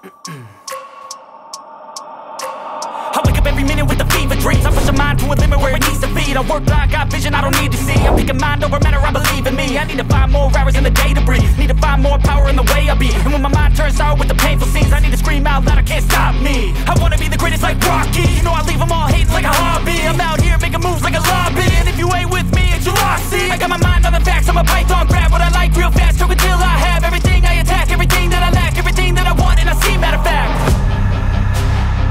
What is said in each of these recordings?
I wake up every minute with the fever dreams. I push my mind to a limit where it needs to be. I work blind, got vision I don't need to see. I'm picking mind over matter, I believe in me. I need to find more hours in the day to breathe. Need to find more power in the way I be. And when my mind turns sour with the painful scenes, I need to scream out loud, I can't stop me. I wanna be the greatest like Rocky. You know I leave them all hating like a hobby. I'm out here making moves like a lobby. And if you ain't with me, it's your loss, see. I got my mind on the facts, I'm a python. Grab what I like real fast, stroke until I have everything I attack. Everything that I lack, everything that I want and I see, matter of fact.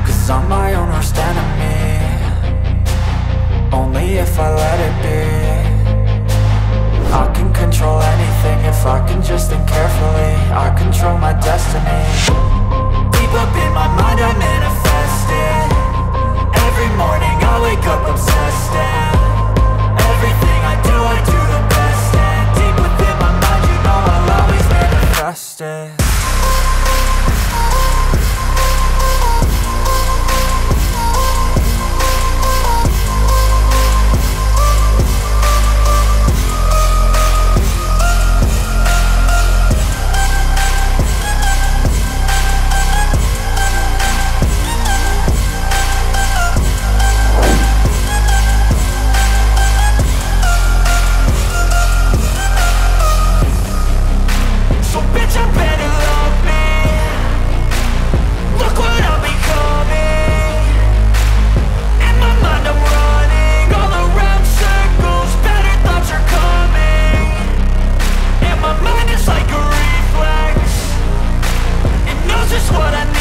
Cause I'm my own worst enemy. Only if I let it be. I can control anything if I can just think carefully. I control my destiny. Deep up in my mind I manifest it. Every morning I wake up obsessed and everything I do the best. And deep within my mind you know I'll always manifest it. What I